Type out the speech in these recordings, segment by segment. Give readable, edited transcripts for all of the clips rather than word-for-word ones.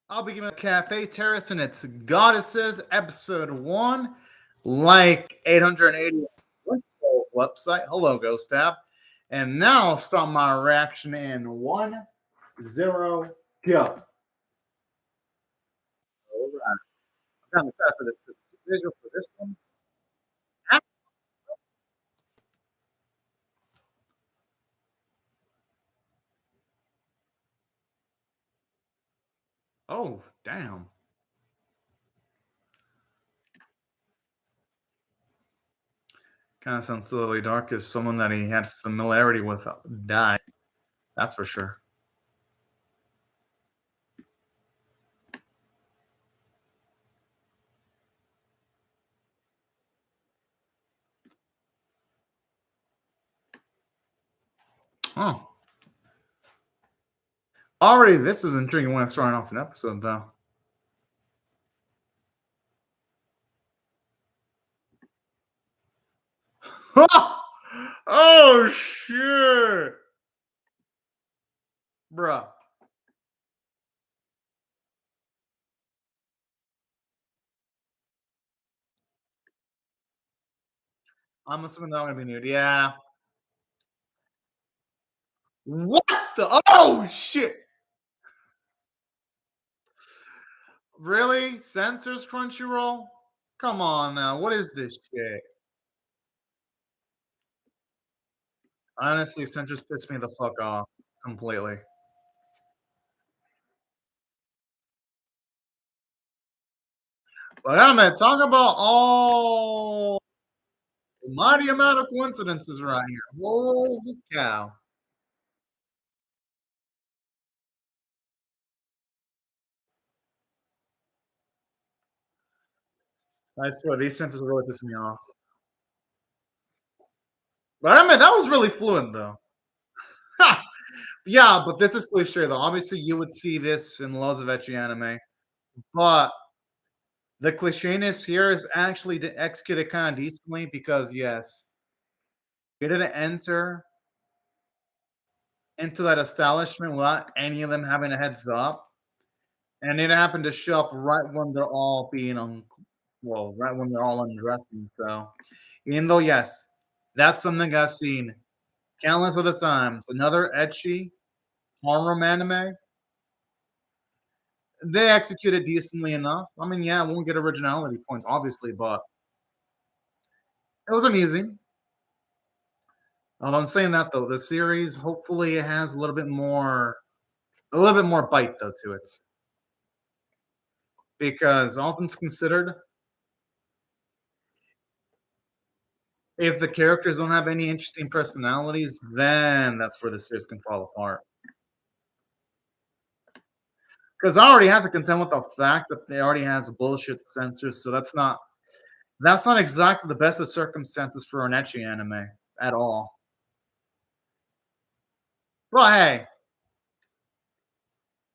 I'll be giving Café Terrace and its Goddesses, episode 1, like 880 on the website. Hello, Ghost Tab. And now I'll start my reaction in 1, 0, go. All right. I'm kind of excited for this visual for this one. Oh, damn. Kind of sounds silly dark as someone that he had familiarity with died. That's for sure. Oh. Already, this is intriguing when I'm starting off an episode, though. Oh, shit. Bruh. I'm assuming they're all gonna be nude. Yeah. What the? Oh shit! Really? Censors Crunchyroll? Come on now. What is this shit? Honestly, censors piss me the fuck off completely. But anime, talk about all mighty amount of coincidences right here. Holy cow! I swear these censors really piss me off. But I mean, that was really fluent though. Yeah, but this is cliche though. Obviously, you would see this in loads of ecchi anime, but the clichéness here is actually executed kind of decently because yes, you didn't enter into that establishment without any of them having a heads up, and it happened to show up right when they're all being on, well, right when they're all undressing. So, even though yes, that's something I've seen countless other times. Another ecchi horror anime, they executed decently enough. I mean, yeah, I won't get originality points, obviously, but it was amusing. I'm saying that though, the series hopefully it has a little bit more bite though to it, because all things considered, if the characters don't have any interesting personalities, then that's where the series can fall apart. Because I already has to contend with the fact that they already has bullshit censors, so that's not exactly the best of circumstances for an ecchi anime at all. But hey,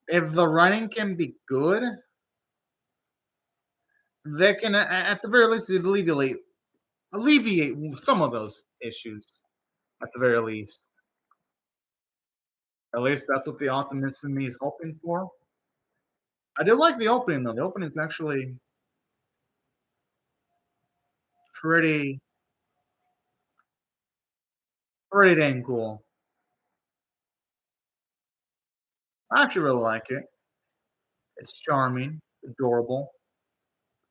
if the writing can be good, they can at the very least alleviate some of those issues at the very least. At least that's what the optimist in me is hoping for. I did like the opening though. The opening is actually pretty pretty dang cool. I actually really like it. It's charming, adorable,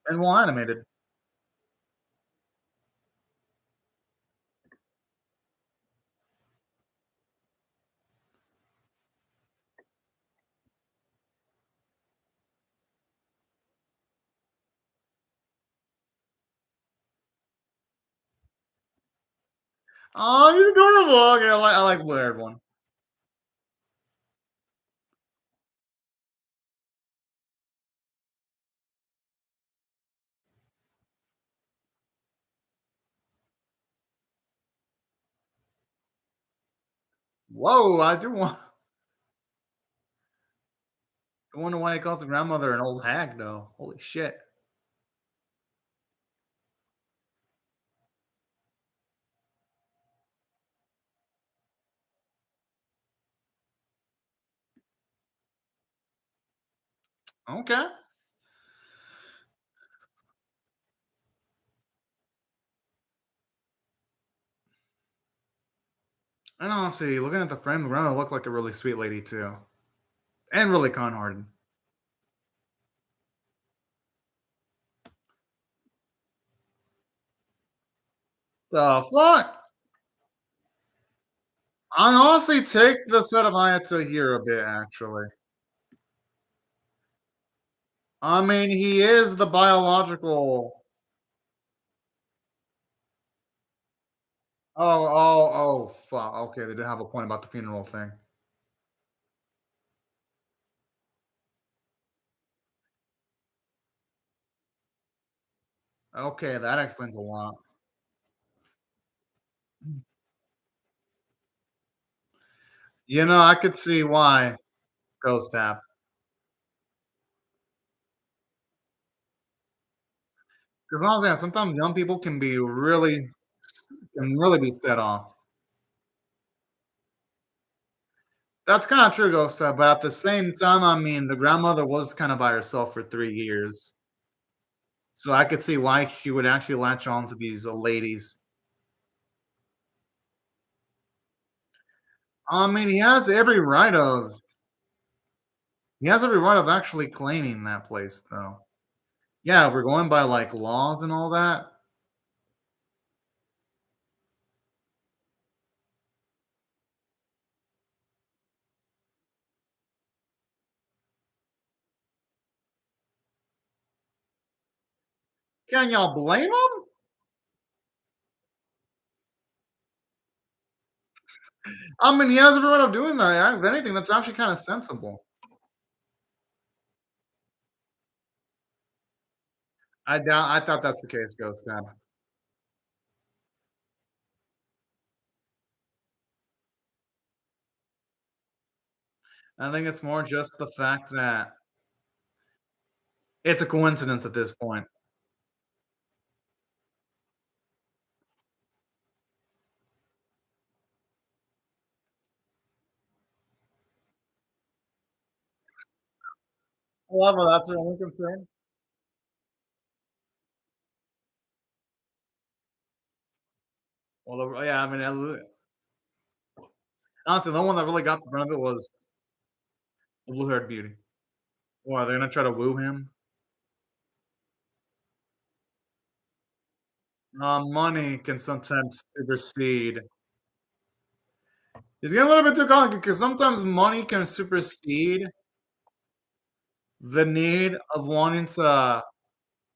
and well animated. Oh, he's adorable. Okay, I like weird one. Whoa, I wonder why he calls the grandmother an old hag though. Holy shit. Okay. And honestly, looking at the frame, the grandma looked like a really sweet lady too, and really kind-hearted. The fuck? I honestly take the set of Hayato here a bit, actually. I mean, he is the biological. Oh, fuck. Okay, they did have a point about the funeral thing. Okay, that explains a lot. You know, I could see why Ghost Tap. Because honestly, yeah, sometimes young people can really be set off. That's kind of true, Ghost Tap, but at the same time, I mean, the grandmother was kind of by herself for 3 years. So I could see why she would actually latch on to these ladies. I mean, he has every right of actually claiming that place, though. Yeah, if we're going by like laws and all that. Can y'all blame him? I mean, he has every right of doing that. Yeah, if anything, that's actually kind of sensible. I thought that's the case, Ghost Tab. I think it's more just the fact that it's a coincidence at this point. Well, but that's their only concern. Well, yeah, I mean, honestly, the one that really got the brunt of it was the blue-haired beauty. Why, they're gonna try to woo him? Money can sometimes supersede. He's getting a little bit too cocky because sometimes money can supersede the need of wanting to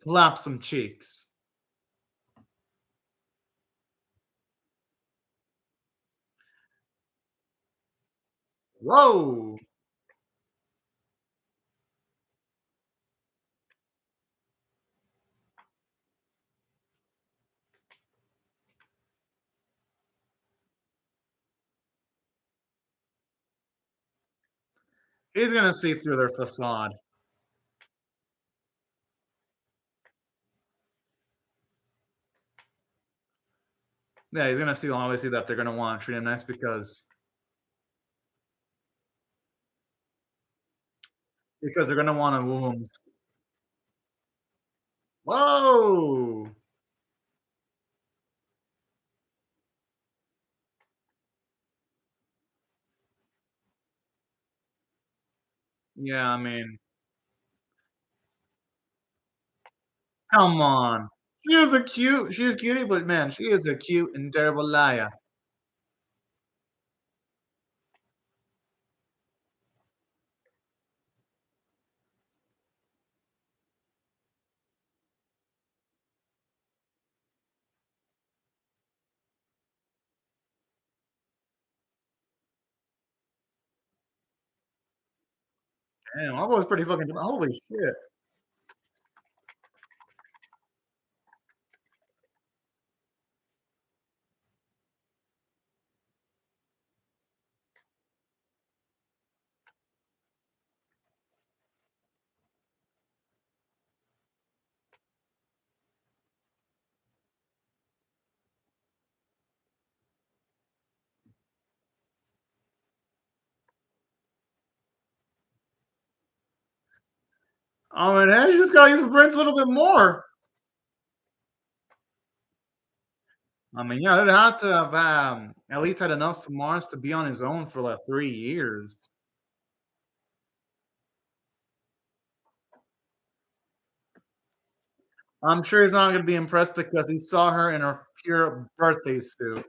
clap some cheeks. Whoa! He's gonna see through their facade. Yeah, he's gonna see obviously that they're gonna want to treat him nice because they're gonna want to woo him. Whoa! Yeah, I mean, come on. She's cutie, but man, she is a cute and terrible liar. Damn, my boy's pretty fucking holy shit. I mean, hey, you just gotta use the brains a little bit more. I mean, yeah, they'd have to have, at least had enough smarts to be on his own for, like, 3 years. I'm sure he's not gonna be impressed because he saw her in her pure birthday suit.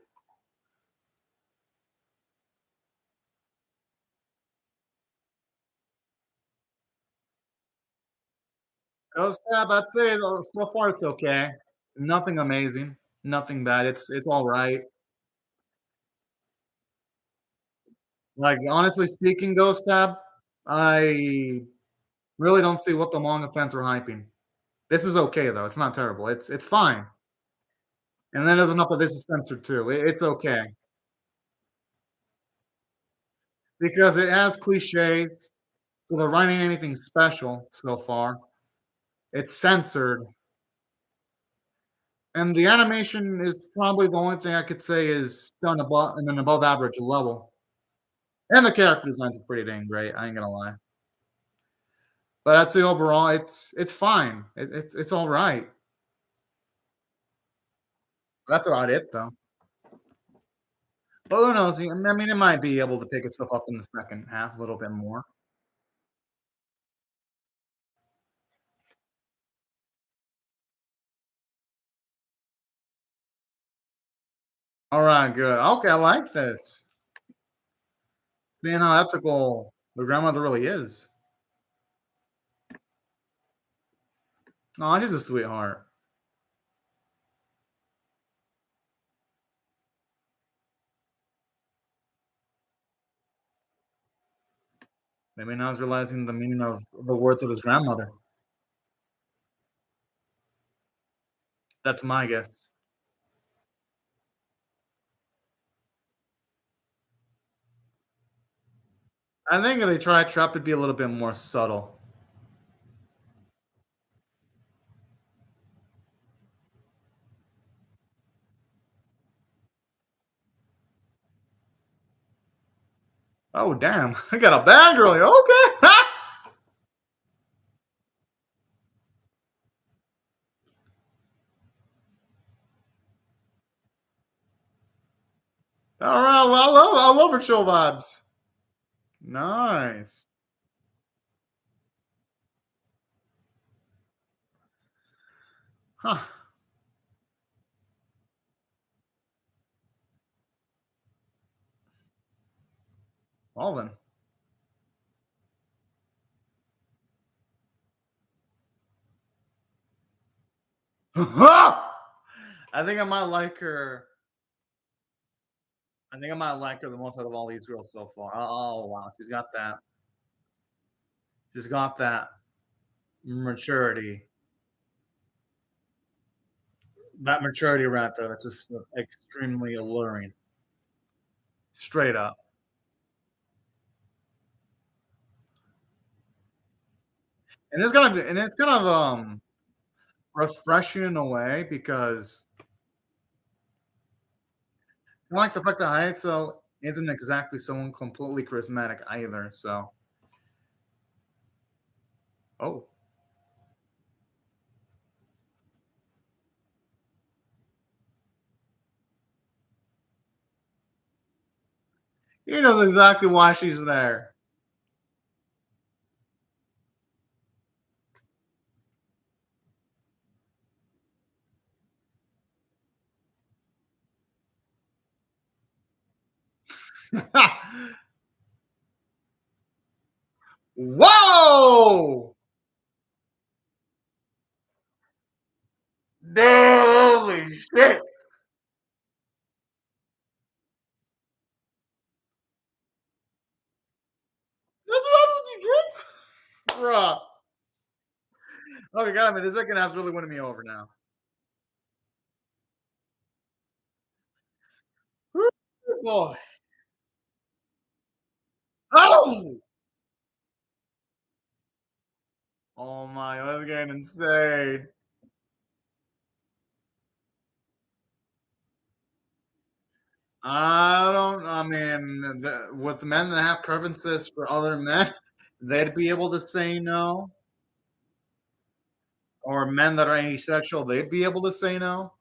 Ghost Tab, I'd say, so far it's okay. Nothing amazing, nothing bad, it's alright. Like, honestly speaking, Ghost Tab, I really don't see what the manga fans were hyping. This is okay, though, it's not terrible, it's fine. And then there's enough of this is censored too, it's okay. Because it has cliches, so they're writing anything special so far. It's censored, and the animation is probably the only thing I could say is done above in an above average level. And the character designs are pretty dang great, I ain't gonna lie. But I'd say overall, it's fine. It's all right. That's about it, though. But who knows? I mean, it might be able to pick itself up in the second half a little bit more. All right, good. Okay, I like this. Seeing how ethical the grandmother really is. Oh, she's a sweetheart. Maybe now he's realizing the meaning of the words of his grandmother. That's my guess. I think if they try Trap, it'd be a little bit more subtle. Oh, damn. I got a bad girl. Okay. All right. Well, I love her chill vibes. Nice. Huh. Well then. I think I might like her. I think I might like her the most out of all these girls so far. Oh wow, she's got that. She's got that maturity. That maturity right there. That's just extremely alluring. Straight up. And it's kind of refreshing in a way because I like the fact that Hayato isn't exactly someone completely charismatic either. So, oh, he knows exactly why she's there. Whoa! Holy shit! That's what happens with you drinks, bruh. Okay, got me. The second half's really winning me over now. Woo, boy. Oh! Oh my, that's getting insane. I mean, with men that have preferences for other men, they'd be able to say no. or men that are asexual, they'd be able to say no?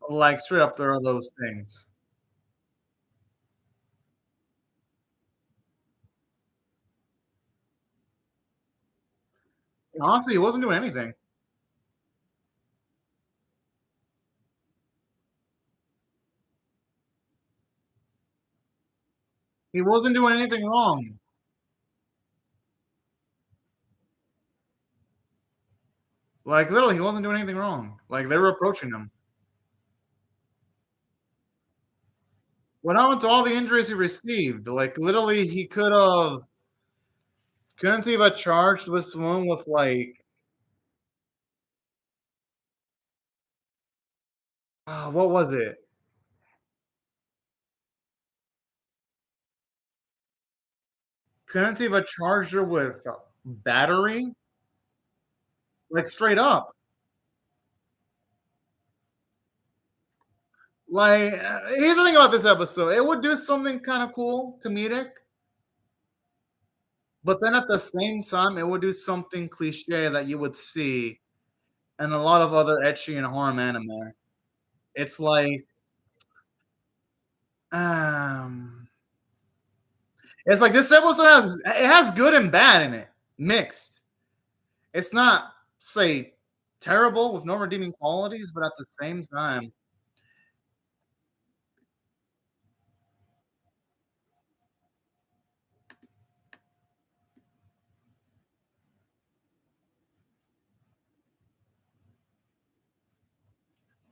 Like, straight up, there are those things. Honestly, he wasn't doing anything. He wasn't doing anything wrong. Like, literally, he wasn't doing anything wrong. Like, they were approaching him. What happened to all the injuries he received? Like, literally, he couldn't he have charged this one with, like, what was it? Couldn't he have charged her with battery? Like, straight up. Like, here's the thing about this episode. It would do something kind of cool, comedic, but then at the same time, it would do something cliche that you would see in a lot of other ecchi and harem anime. It's like, um, it's like this episode has good and bad in it, mixed. It's not say terrible with no redeeming qualities, but at the same time,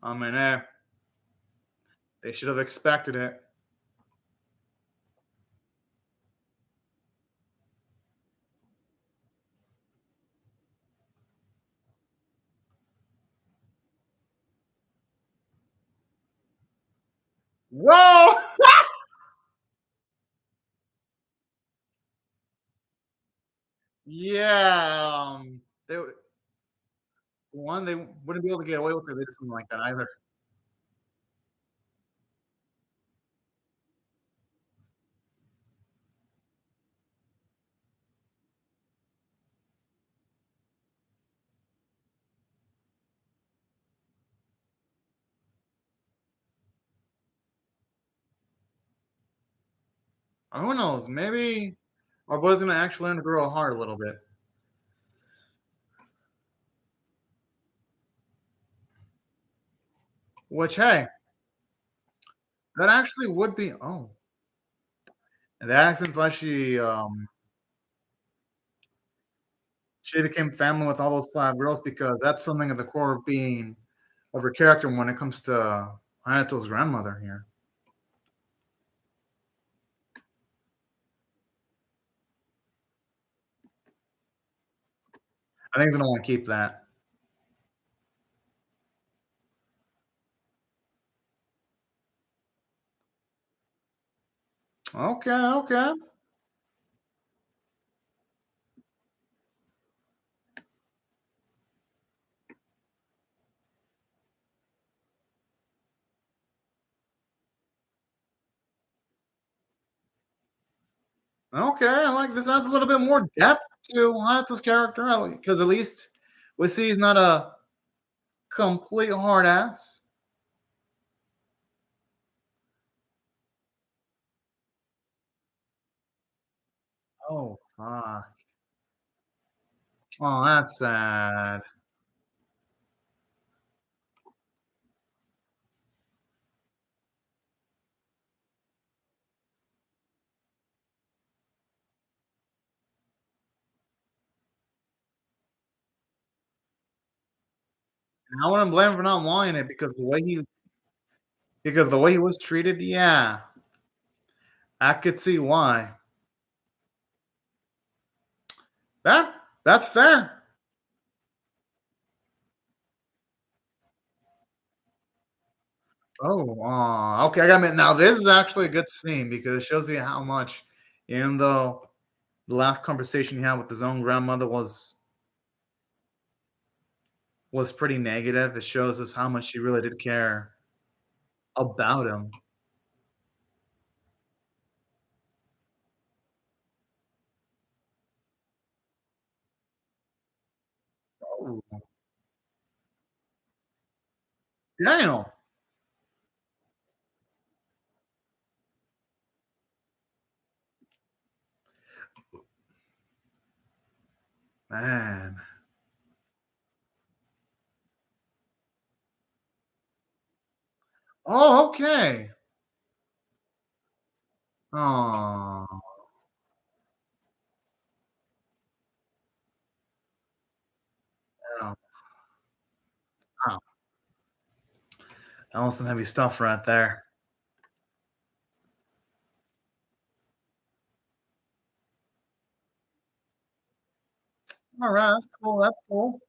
I mean, they should have expected it. Whoa! Yeah, they wouldn't be able to get away with it if they did something like that either. Who knows? Maybe our boy's gonna actually learn to grow a heart a little bit. Which, hey, that actually would be. Oh, that accent's why she became family with all those 5 girls because that's something at the core of being of her character when it comes to Hayato's grandmother here. I think they're gonna want to keep that. Okay, okay, okay. I like this. Adds a little bit more depth to Hayato's character because at least we see he's not a complete hard ass. Oh, fuck. Oh, that's sad. And I wouldn't blame him for not wanting it because the way he was treated, yeah, I could see why. That that's fair. Oh, okay. I got me. Now this is actually a good scene because it shows you how much, even though the last conversation he had with his own grandmother was pretty negative. It shows us how much she really did care about him. Ooh, damn, man. Oh, okay. Oh, wow. Wow. That was some heavy stuff right there. Alright, that's cool, that's cool.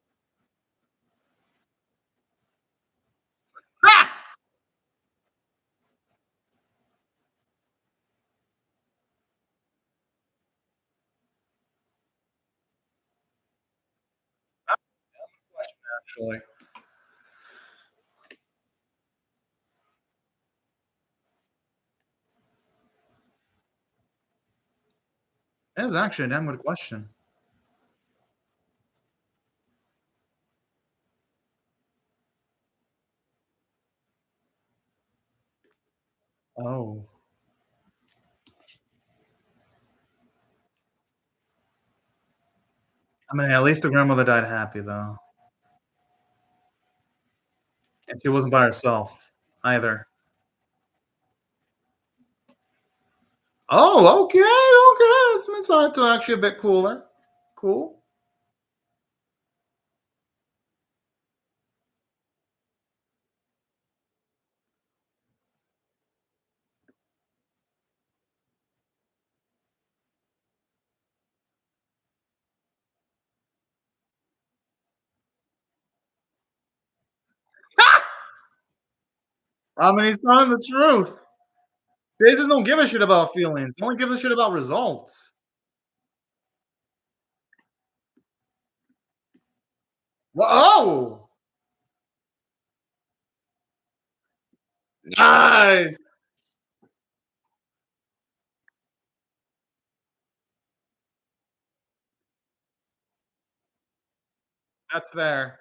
Ha! Question, actually. That is actually a damn good question. Oh. I mean, at least the grandmother died happy, though, and she wasn't by herself either. Oh, okay, okay, some insight to actually a bit cooler. Cool. I mean, he's telling the truth. They just don't give a shit about feelings. They only give a shit about results. Oh! Nice! That's fair.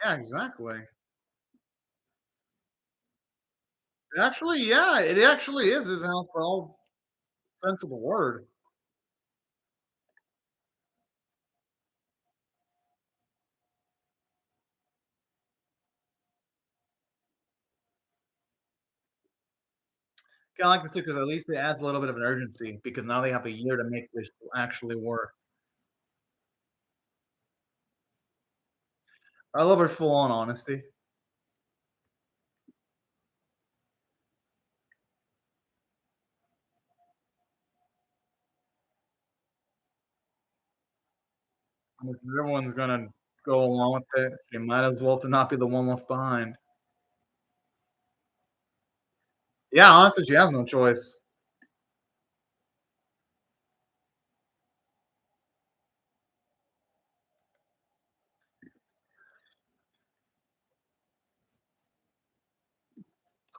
Yeah, exactly. Actually, yeah, it actually is his house for all sense of the word. Kinda like this because at least it adds a little bit of an urgency because now they have a year to make this actually work. I love her full on honesty. And if everyone's gonna go along with it, you might as well to not be the one left behind. Yeah, honestly, she has no choice.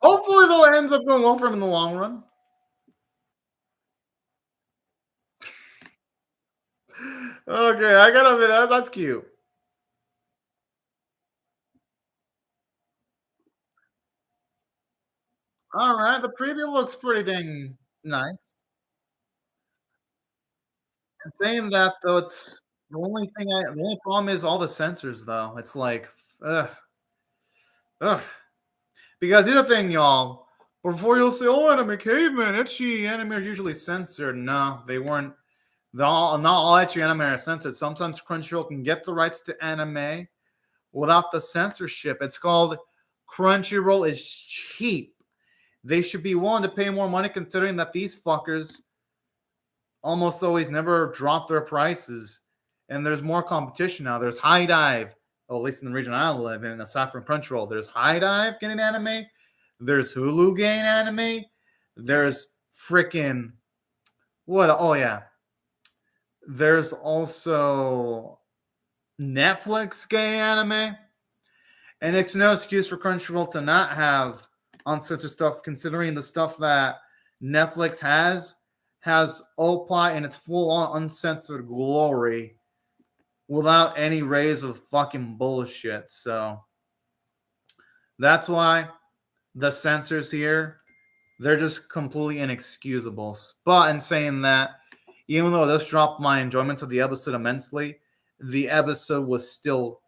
Hopefully, though, it ends up going well for him in the long run. Okay, I gotta admit that's cute. Alright, the preview looks pretty dang nice. And saying that, though, it's the only problem is all the sensors, though. It's like, ugh, ugh. Because here's the thing, y'all. Before you'll say, "Oh, anime caveman, ecchi anime are usually censored." No, they weren't. Not all ecchi anime are censored. Sometimes Crunchyroll can get the rights to anime without the censorship. It's called Crunchyroll is cheap. They should be willing to pay more money considering that these fuckers almost always never drop their prices. And there's more competition now. There's High Dive, well, at least in the region I live in, aside from Crunchyroll. There's High Dive getting anime. There's Hulu getting anime. There's freaking what? Oh yeah. There's also Netflix getting anime. And it's no excuse for Crunchyroll to not have uncensored stuff, considering the stuff that Netflix has Opie in its full-on uncensored glory without any rays of fucking bullshit. So that's why the censors here, they're just completely inexcusable. But in saying that, even though this dropped my enjoyment of the episode immensely, the episode was still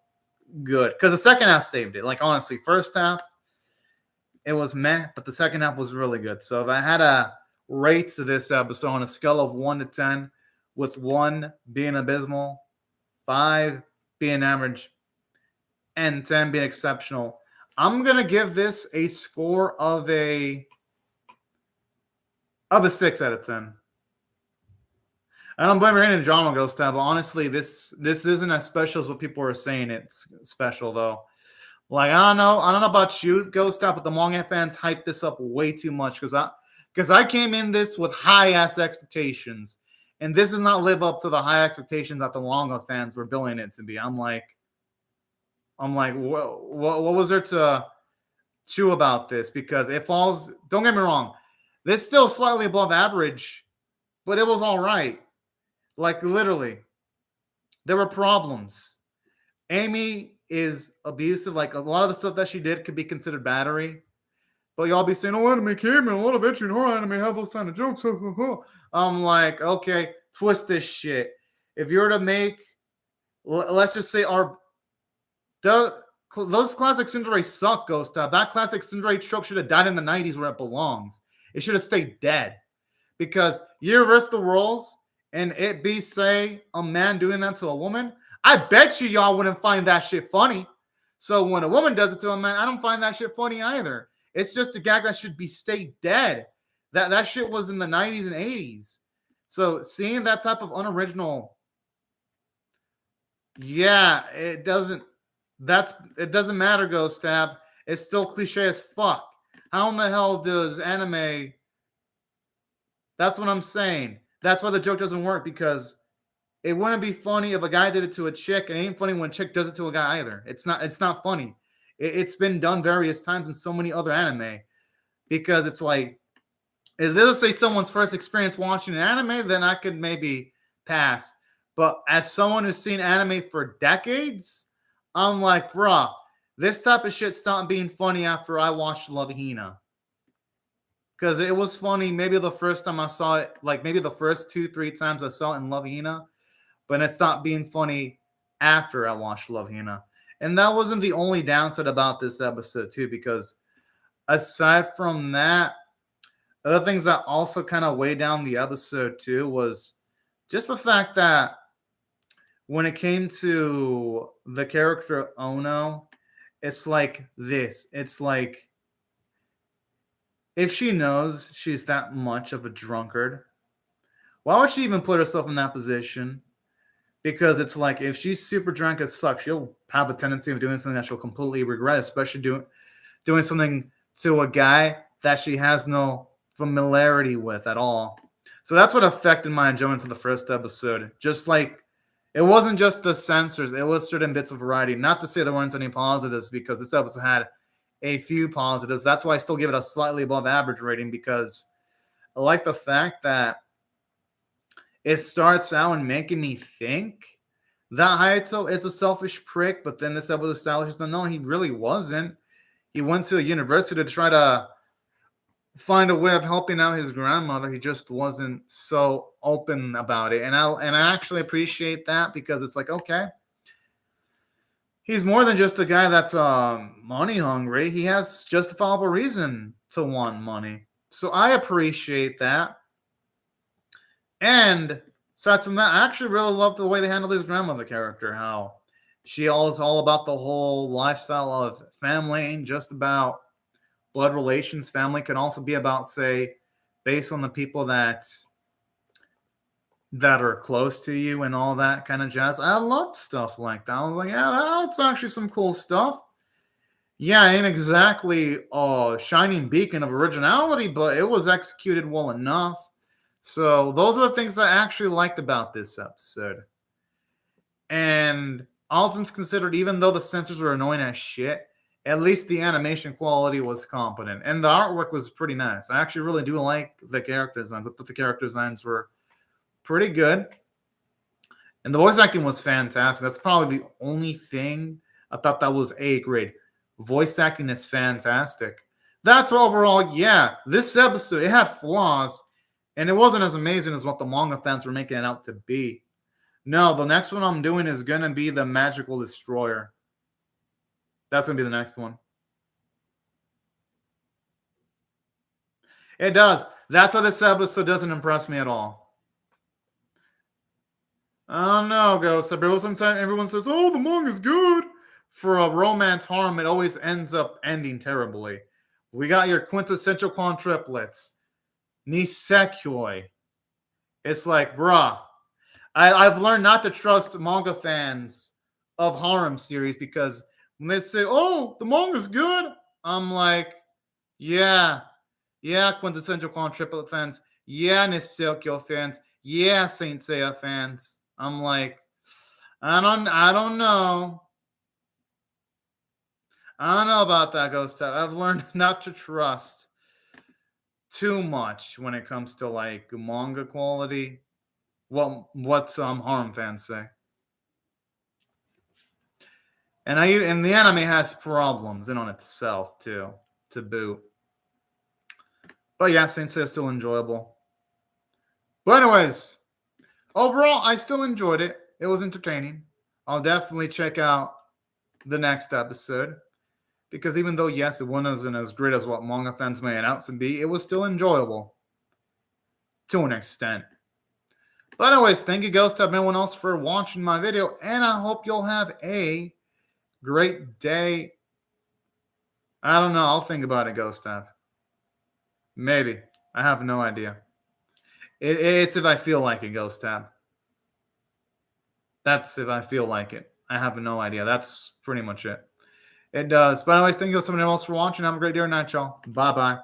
good. Because the second half saved it. Like, honestly, first half, it was meh, but the second half was really good. So if I had a rate to this episode on a scale of 1 to 10, with 1 being abysmal, 5 being average, and 10 being exceptional, I'm going to give this a score of a 6 out of 10. I don't blame any drama Ghost Tab, but honestly, this isn't as special as what people are saying it's special, though. Like, I don't know about you, Ghost Tab, but the manga fans hyped this up way too much because I came in this with high-ass expectations, and this does not live up to the high expectations that the manga fans were billing it to be. I'm like, what was there to chew about this? Because it falls, don't get me wrong, this is still slightly above average, but it was all right. Like, literally, there were problems. Amy is abusive. Like, a lot of the stuff that she did could be considered battery. But y'all be saying, oh, anime came, and a lot of ecchi and horror anime have those kind of jokes. I'm like, okay, twist this shit. If you were to make, let's just say, those classic tsundere suck, Ghost Tab. That classic tsundere trope should have died in the 90s where it belongs. It should have stayed dead. Because you reverse the roles, and it be, say, a man doing that to a woman, I bet you y'all wouldn't find that shit funny. So when a woman does it to a man, I don't find that shit funny either. It's just a gag that should be stay dead. That shit was in the 90s and 80s. So seeing that type of unoriginal, yeah, it doesn't matter, Ghost Tab. It's still cliche as fuck. How in the hell does anime? That's what I'm saying. That's why the joke doesn't work, because it wouldn't be funny if a guy did it to a chick. It ain't funny when a chick does it to a guy either. It's not funny. It's been done various times in so many other anime, because it's like, is this, say, someone's first experience watching an anime, then I could maybe pass. But as someone who's seen anime for decades, I'm like, bruh, this type of shit stopped being funny after I watched Love Hina. Because it was funny maybe the first time I saw it, like maybe the first 2-3 times I saw it in Love Hina, but it stopped being funny after I watched Love Hina. And that wasn't the only downside about this episode, too, because aside from that, other things that also kind of weighed down the episode, too, was just the fact that when it came to the character Ono, it's like this. It's like, if she knows she's that much of a drunkard, why would she even put herself in that position? Because it's like, if she's super drunk as fuck, she'll have a tendency of doing something that she'll completely regret, especially doing something to a guy that she has no familiarity with at all. So that's what affected my enjoyment of the first episode. Just like, it wasn't just the censors, it was certain bits of variety. Not to say there weren't any positives, because this episode had a few positives. That's why I still give it a slightly above average rating, because I like the fact that it starts out and making me think that Hayato is a selfish prick, but then this episode establishes that no, he really wasn't. He went to a university to try to find a way of helping out his grandmother. He just wasn't so open about it. And I actually appreciate that, because it's like, okay, he's more than just a guy that's money hungry. He has justifiable reason to want money. So I appreciate that. And aside from that, I actually really love the way they handled his grandmother character, how she is all about the whole lifestyle of family, ain't just about blood relations. Family can also be about, say, based on the people that are close to you and all that kind of jazz. I loved stuff like that. I was like, yeah, that's actually some cool stuff. Yeah, ain't exactly a shining beacon of originality, but it was executed well enough. So those are the things I actually liked about this episode. And all things considered, even though the censors were annoying as shit, at least the animation quality was competent, and the artwork was pretty nice. I actually really do like the character designs. I thought the character designs were pretty good, and the voice acting was fantastic. That's probably the only thing I thought that was A grade. Voice acting is fantastic. That's overall, yeah. This episode, it had flaws, and it wasn't as amazing as what the manga fans were making it out to be. No, the next one I'm doing is gonna be the Magical Destroyer. That's gonna be the next one. It does. That's why this episode doesn't impress me at all. Oh no, Ghost. Sometimes everyone says, "Oh, the manga's good." For a romance harem, it always ends up ending terribly. We got your quintessential quadruplets, Nisekoi. It's like, bruh. I've learned not to trust manga fans of harem series because when they say, "Oh, the manga's good," I'm like, "Yeah, yeah, quintessential quadruplet fans, yeah, Nisekoi fans, yeah, Saint Seiya fans." I'm like, I don't know. I don't know about that, Ghost Type. I've learned not to trust too much when it comes to like manga quality. Well, what some harem fans say. And the anime has problems in on itself too, to boot. But yeah, Saint Seiya is still enjoyable. But anyways, overall, I still enjoyed it. It was entertaining. I'll definitely check out the next episode because even though yes, it wasn't as great as what manga fans may announce and be, it was still enjoyable to an extent. But anyways, thank you, Ghost Type, and everyone else for watching my video, and I hope you'll have a great day. I don't know. I'll think about it, Ghost Type. Maybe. I have no idea. It's if I feel like it, Ghost Tab. That's if I feel like it. I have no idea. That's pretty much it. It does. But anyways, thank you so much else for watching. Have a great day or night, y'all. Bye-bye.